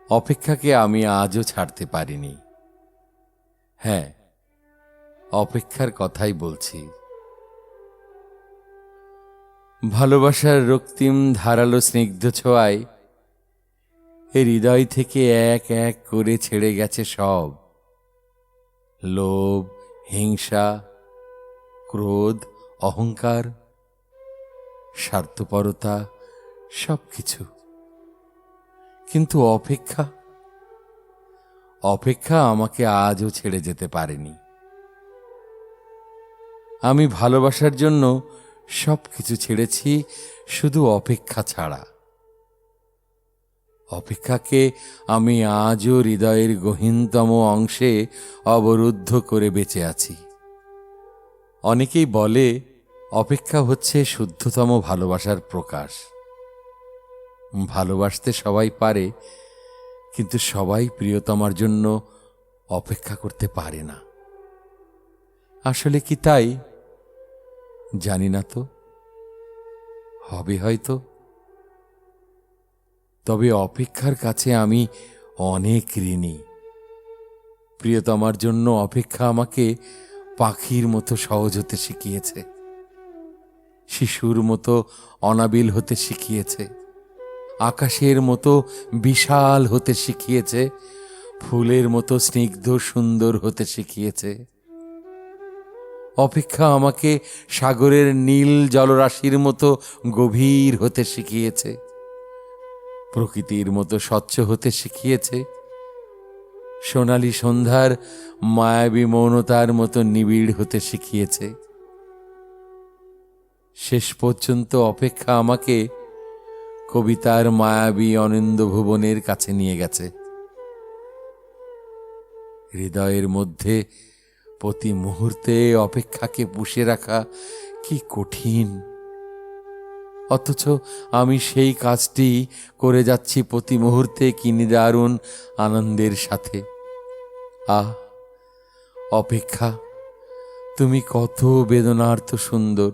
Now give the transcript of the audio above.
অপেক্ষাকে আমি আজও ছাড়তে পারিনি। হ্যাঁ, অপেক্ষার কথাই বলছি। ভালোবাসার রক্তিম ধারালো স্নিগ্ধ ছোঁয়ায় এ হৃদয় থেকে এক এক করে ছেড়ে গেছে সব লোভ, হিংসা, ক্রোধ, অহংকার, স্বার্থপরতা, সবকিছু। কিন্তু অপেক্ষা অপেক্ষা আমাকে আজও ছেড়ে যেতে পারেনি। আমি ভালোবাসার জন্য সবকিছু ছেড়েছি, শুধু অপেক্ষা ছাড়া। অপেক্ষাকে আমি আজও হৃদয়ের গহীনতম অংশে অবরুদ্ধ করে বেঁচে আছি। অনেকেই বলে অপেক্ষা হচ্ছে শুদ্ধতম ভালোবাসার প্রকাশ। ভালোবাসতে সবাই পারে, কিন্তু সবাই প্রিয়তমার জন্য অপেক্ষা করতে পারে না। আসলে কি তাই? জানি না তো, হবে হয়তো। তবে অপেক্ষার কাছে আমি অনেক ঋণী। প্রিয়তমার জন্য অপেক্ষা আমাকে পাখির মতো সহজ হতে শিখিয়েছে, শিশুর মতো অনাবিল হতে শিখিয়েছে, আকাশের মতো বিশাল হতে শিখিয়েছে, ফুলের মতো স্নিগ্ধ সুন্দর হতে শিখিয়েছে। অপেক্ষা আমাকে সাগরের নীল জলরাশির মতো গভীর হতে শিখিয়েছে, প্রকৃতির মতো স্বচ্ছ হতে শিখিয়েছে, সোনালী সন্ধ্যার মায়াবী মৌনতার মতো নিবিড় হতে শিখিয়েছে। শেষ পর্যন্ত অপেক্ষা আমাকে কবিতার মায়াবী অনিন্দ ভুবনের কাছে নিয়ে গেছে। হৃদয়ের মধ্যে প্রতি মুহূর্তে অপেক্ষাকে পুষে রাখা কি কঠিন, অথচ আমি সেই কাজটি করে যাচ্ছি প্রতি মুহূর্তে কি নিদারুণ আনন্দের সাথে। অপেক্ষা, তুমি কত বেদনার্ত সুন্দর।